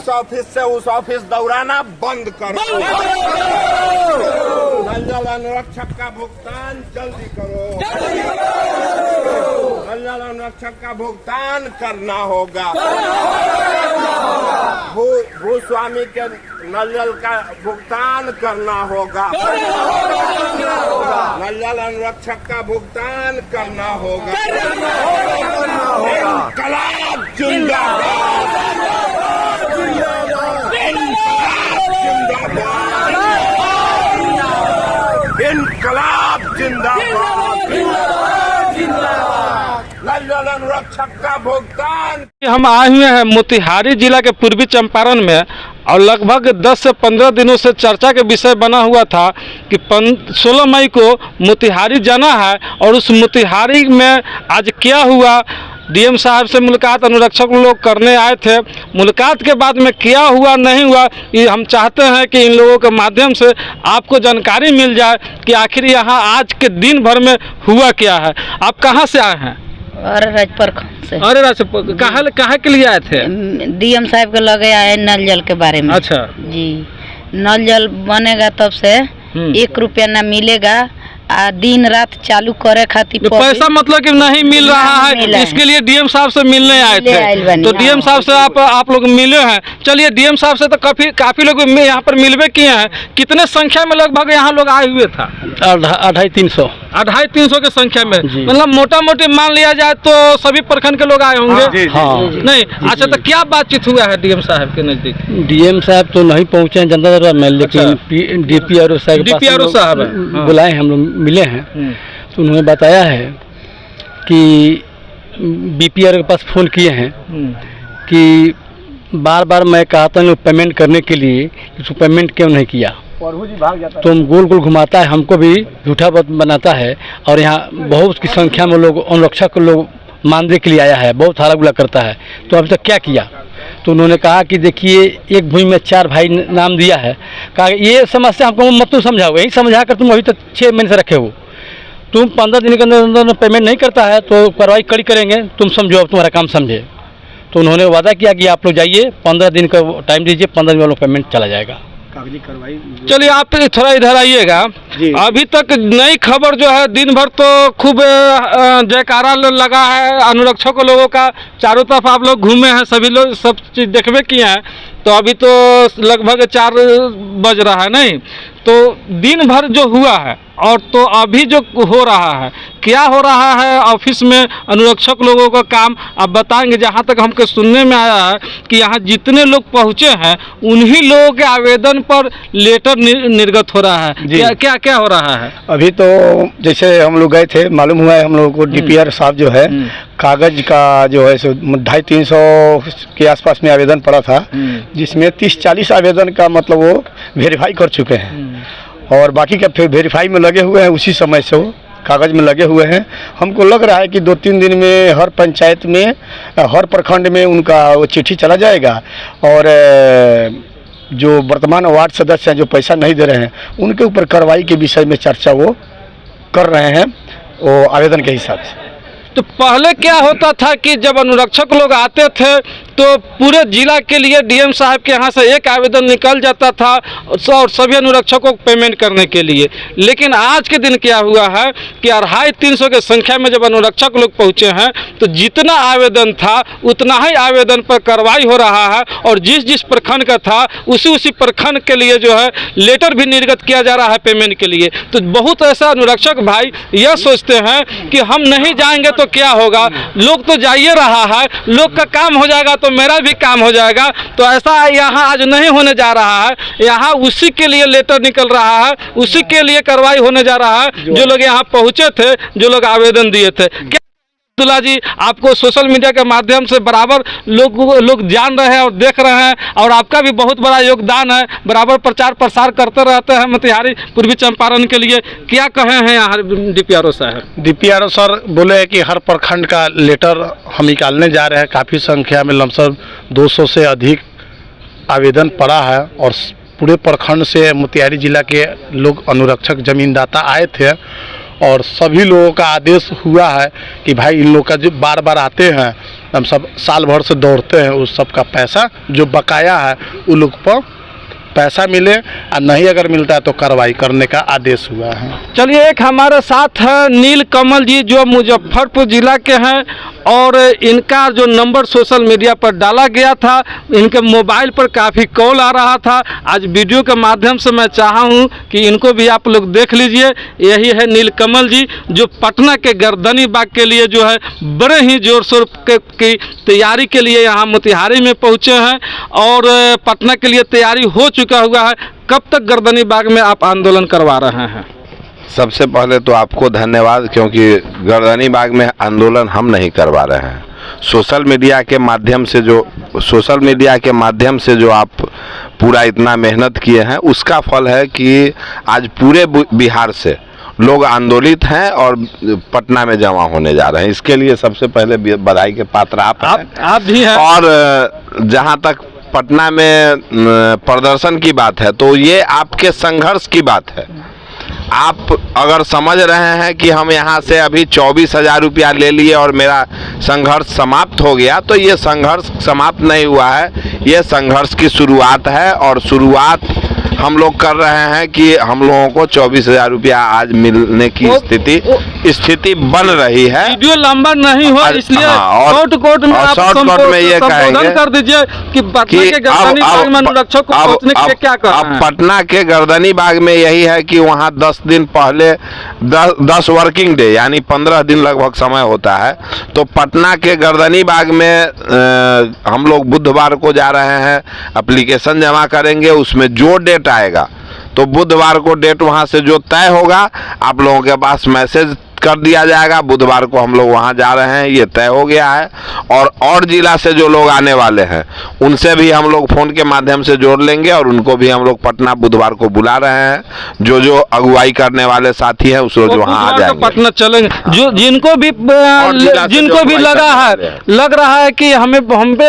इस ऑफिस से उस ऑफिस दौड़ाना बंद करो। नल जल अनुरक्षक का भुगतान जल्दी करो। नल जल अनुरक्षक का भुगतान करना होगा। भूस्वामी के नल जल का भुगतान करना होगा। नल जल अनुरक्षक का भुगतान करना होगा। इनकलाब जिंदाबाद। इनकलाब जिंदाबाद। नल जल अनुरक्षक का भुगतान। हम आए हुए हैं मोतिहारी जिला के पूर्वी चंपारण में और लगभग 10 से 15 दिनों से चर्चा के विषय बना हुआ था कि 16 मई को मोतिहारी जाना है और उस मोतिहारी में आज क्या हुआ। डीएम साहब से मुलाकात अनुरक्षक लोग करने आए थे। मुलाकात के बाद में क्या हुआ नहीं हुआ ये हम चाहते हैं कि इन लोगों के माध्यम से आपको जानकारी मिल जाए कि आखिर यहाँ आज के दिन भर में हुआ क्या है। आप कहाँ से आए हैं? अरे राजप्रखंड से। अरे राजपुर कहाँ के लिए आए थे? डीएम साहब के लगे आए नल जल के बारे में। अच्छा जी, नल जल बनेगा तब से 1 रुपया ना मिलेगा। दिन रात चालू करे खातिर पैसा मतलब कि नहीं मिल रहा है, इसके लिए डीएम साहब से मिलने आए थे। तो डीएम साहब से आप लोग मिले हैं। चलिए डीएम साहब से तो काफी लोग यहाँ पर मिलवे किए हैं। कितने संख्या में लगभग यहाँ लोग आए हुए था? 250-300 की संख्या में। मतलब मोटा मोटी मान लिया जाए तो सभी प्रखंड के लोग आए होंगे। हाँ। नहीं अच्छा, तो क्या बातचीत हुआ है डीएम साहब के नजदीक? डीएम साहब तो नहीं पहुँचे हैं जनता दरबार में, लेकिन डीपीआरओ साहब बुलाए, हम लोग मिले हैं। तो उन्होंने बताया है कि बीपीआर के पास फ़ोन किए हैं कि बार बार मैं कहता हूँ पेमेंट करने के लिए, उसको पेमेंट क्यों नहीं किया। तो हम गोल गोल घुमाता है, हमको भी झूठा बनाता है। और यहाँ बहुत की संख्या में लोग अनुरक्षक लोग मानदेय के लिए आया है, बहुत हल्ला गुल्ला करता है। तो अभी तक क्या किया? तो उन्होंने कहा कि देखिए एक भूमि में 4 भाई नाम दिया है। कहा ये समस्या हमको मत तुम समझाओ, यही समझा कर तुम अभी तक 6 महीने से रखे हो। तुम 15 दिन के अंदर पेमेंट नहीं करता है तो कार्रवाई कड़ी करेंगे, तुम समझो, अब तुम्हारा काम समझे। तो उन्होंने वादा किया कि आप लोग जाइए, 15 दिन का टाइम दीजिए, 15 दिन वालों पेमेंट चला जाएगा। कागजी कार्रवाई। चलिए आप थोड़ा इधर आइएगा। अभी तक नई खबर जो है, दिन भर तो खूब जयकारा लगा है अनुरक्षक लोगों का, चारों तरफ आप लोग घूमे हैं, सभी लोग सब चीज़ देखबे किए हैं। तो अभी तो लगभग 4 बज रहा है, नहीं तो दिन भर जो हुआ है और तो अभी जो हो रहा है, क्या हो रहा है ऑफिस में अनुरक्षक लोगों का काम आप बताएंगे। जहाँ तक हमको सुनने में आया है कि यहाँ जितने लोग पहुँचे हैं उन्हीं लोगों के आवेदन पर लेटर निर्गत हो रहा है। क्या हो रहा है? अभी तो जैसे हम लोग गए थे, मालूम हुआ है हम लोगों को डीपीआर साहब जो है कागज का जो है 250-300 के आसपास में आवेदन पड़ा था, जिसमें 30-40 आवेदन का मतलब वो वेरीफाई कर चुके हैं और बाकी का फिर वेरीफाई में लगे हुए हैं। उसी समय से वो कागज़ में लगे हुए हैं। हमको लग रहा है कि 2-3 दिन में हर पंचायत में, हर प्रखंड में उनका वो चिट्ठी चला जाएगा और जो वर्तमान वार्ड सदस्य हैं जो पैसा नहीं दे रहे हैं उनके ऊपर कार्रवाई के विषय में चर्चा वो कर रहे हैं वो आवेदन के हिसाब से। तो पहले क्या होता था कि जब अनुरक्षक लोग आते थे तो पूरे जिला के लिए डीएम साहब के यहाँ से एक आवेदन निकल जाता था और सभी अनुरक्षकों को पेमेंट करने के लिए। लेकिन आज के दिन क्या हुआ है कि 250-300 की संख्या में जब अनुरक्षक लोग पहुँचे हैं तो जितना आवेदन था उतना ही आवेदन पर कार्रवाई हो रहा है और जिस प्रखंड का था उसी प्रखंड के लिए जो है लेटर भी निर्गत किया जा रहा है पेमेंट के लिए। तो बहुत ऐसा अनुरक्षक भाई यह सोचते हैं कि हम नहीं जाएंगे तो क्या होगा, लोग तो जा ही रहा है, लोग का काम हो जाएगा तो मेरा भी काम हो जाएगा। तो ऐसा यहाँ आज नहीं होने जा रहा है। यहाँ उसी के लिए लेटर निकल रहा है, उसी के लिए कार्रवाई होने जा रहा है जो लोग यहाँ पहुँचे थे, जो लोग आवेदन दिए थे। क्या अब्दुल्ला जी, आपको सोशल मीडिया के माध्यम से बराबर लोग जान रहे हैं और देख रहे हैं और आपका भी बहुत बड़ा योगदान है, बराबर प्रचार प्रसार करते रहते हैं मोतिहारी पूर्वी चंपारण के लिए। क्या कहे हैं यहाँ डीपीआरओ साहब? डीपीआरओ सर बोले हैं कि हर प्रखंड का लेटर हम निकालने जा रहे हैं। काफ़ी संख्या में लमसम 200 से अधिक आवेदन पड़ा है और पूरे प्रखंड से मोतिहारी जिला के लोग अनुरक्षक जमीनदाता आए थे और सभी लोगों का आदेश हुआ है कि भाई इन लोग का जो बार बार आते हैं, हम सब साल भर से दौड़ते हैं, उस सब का पैसा जो बकाया है उन लोग पर पैसा मिले, और नहीं अगर मिलता है तो कार्रवाई करने का आदेश हुआ है। चलिए, एक हमारे साथ है नील कमल जी जो मुजफ्फरपुर जिला के हैं, और इनका जो नंबर सोशल मीडिया पर डाला गया था, इनके मोबाइल पर काफ़ी कॉल आ रहा था। आज वीडियो के माध्यम से मैं चाहा हूँ कि इनको भी आप लोग देख लीजिए। यही है नील कमल जी जो पटना के गर्दनी बाग के लिए जो है बड़े ही जोर शोर की तैयारी के लिए यहाँ मोतिहारी में पहुँचे हैं, और पटना के लिए तैयारी हो चुका हुआ है। कब तक गर्दनी बाग में आप आंदोलन करवा रहे हैं? सबसे पहले तो आपको धन्यवाद, क्योंकि गर्दनी बाग में आंदोलन हम नहीं करवा रहे हैं। सोशल मीडिया के माध्यम से जो आप पूरा इतना मेहनत किए हैं, उसका फल है कि आज पूरे बिहार से लोग आंदोलित हैं और पटना में जमा होने जा रहे हैं। इसके लिए सबसे पहले बधाई के पात्र आप भी हैं। और जहां तक पटना में प्रदर्शन की बात है, तो ये आपके संघर्ष की बात है। आप अगर समझ रहे हैं कि हम यहाँ से अभी 24,000 रुपया ले लिए और मेरा संघर्ष समाप्त हो गया, तो ये संघर्ष समाप्त नहीं हुआ है, ये संघर्ष की शुरुआत है। और शुरुआत हम लोग कर रहे हैं कि हम लोगों को 24,000 रुपया आज मिलने की स्थिति बन रही है। वीडियो लंबा नहीं हो, इसलिए शॉर्ट में आप ये कहेंगे कर दीजिए कि पटना के गर्दनी बाग में अनुरक्षक को पहुंचने के लिए क्या कर रहे हैं। अब पटना के गर्दनी बाग में यही है कि वहाँ 10 दिन पहले 10 वर्किंग डे यानी 15 दिन लगभग समय होता है। तो पटना के गर्दनी बाग में हम लोग बुधवार को जा रहे हैं, एप्लीकेशन जमा करेंगे, उसमें जो डेट आएगा तो बुधवार को डेट वहां से जो तय होगा आप लोगों के पास मैसेज कर दिया जाएगा। बुधवार को हम लोग वहां जा रहे हैं, ये तय हो गया है। और जिला से जो लोग आने वाले हैं उनसे भी हम लोग फोन के माध्यम से जोड़ लेंगे और उनको भी हम लोग पटना बुधवार को बुला रहे हैं। जो अगुवाई करने वाले साथी हैं उस रोज वहां आ जाएंगे, पटना चलेंगे। जो जिनको भी लग रहा है कि हमें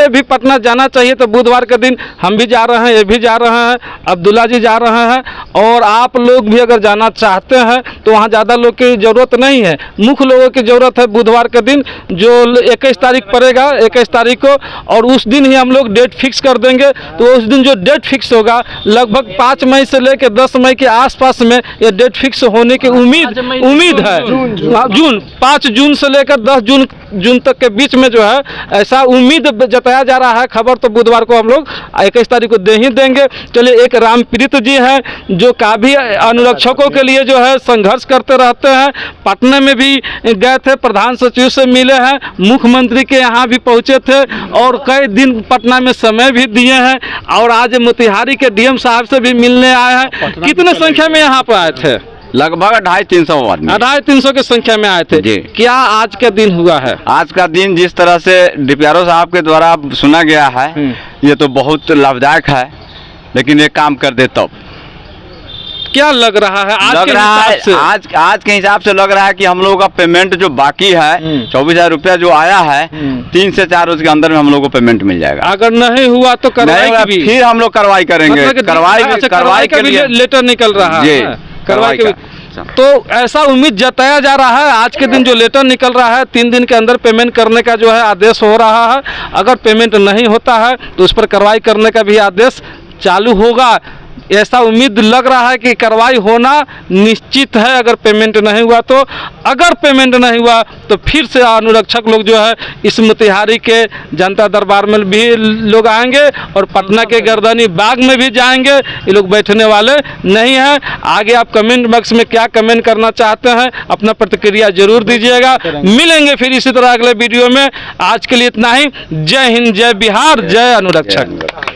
भी पटना जाना चाहिए, तो बुधवार के दिन हम भी जा रहे हैं, ये भी जा रहे हैं, अब्दुल्ला जी जा रहे हैं, और आप लोग भी अगर जाना चाहते हैं तो वहाँ ज़्यादा लोग की जरूरत नहीं है, मुख्य लोगों की जरूरत है। बुधवार के दिन जो 21 तारीख पड़ेगा, 21 तारीख को, और उस दिन ही हम लोग डेट फिक्स कर देंगे। तो उस दिन जो डेट फिक्स होगा लगभग 5 मई से लेकर 10 मई के आसपास में ये डेट फिक्स होने की उम्मीद है। जून 5 जून से लेकर 10 जून तक के बीच में जो है ऐसा उम्मीद जताया जा रहा है। खबर तो बुधवार को हम लोग 21 तारीख को दे ही देंगे। चलिए, एक रामप्रीत जी हैं जो काफ़ी अनुरक्षकों के लिए जो है संघर्ष करते रहते हैं। पटना में भी गए थे, प्रधान सचिव से मिले हैं, मुख्यमंत्री के यहाँ भी पहुँचे थे, और कई दिन पटना में समय भी दिए हैं, और आज मोतिहारी के डीएम साहब से भी मिलने आए हैं। कितने संख्या में यहाँ पर आए थे? लगभग 250-300 आदमी, 250-300 की संख्या में आए थे जी। क्या आज का दिन हुआ है? आज का दिन जिस तरह से डीपीआरओ साहब के द्वारा सुना गया है, ये तो बहुत लाभदायक है, लेकिन ये काम कर दे तब। क्या लग रहा है आज के हिसाब से लग रहा है कि हम लोगों का पेमेंट जो बाकी है 24,000 रुपया जो आया है, 3 से 4 रोज के अंदर में हम लोग को पेमेंट मिल जाएगा। अगर नहीं हुआ तो फिर हम लोग कार्रवाई करेंगे। कार्रवाई के लिए लेटर निकल रहा है, कार्रवाई के। तो ऐसा उम्मीद जताया जा रहा है, आज के दिन जो लेटर निकल रहा है 3 दिन के अंदर पेमेंट करने का जो है आदेश हो रहा है। अगर पेमेंट नहीं होता है तो उस पर कार्रवाई करने का भी आदेश चालू होगा। ऐसा उम्मीद लग रहा है कि कार्रवाई होना निश्चित है अगर पेमेंट नहीं हुआ तो। अगर पेमेंट नहीं हुआ तो फिर से अनुरक्षक लोग जो है इस मोतिहारी के जनता दरबार में भी लोग आएंगे, और पटना के गर्दनी बाग में भी जाएंगे। ये लोग बैठने वाले नहीं हैं। आगे आप कमेंट बॉक्स में क्या कमेंट करना चाहते हैं, अपना प्रतिक्रिया जरूर दीजिएगा। मिलेंगे फिर इसी तरह अगले वीडियो में। आज के लिए इतना ही। जय हिंद, जय बिहार, जय अनुरक्षक।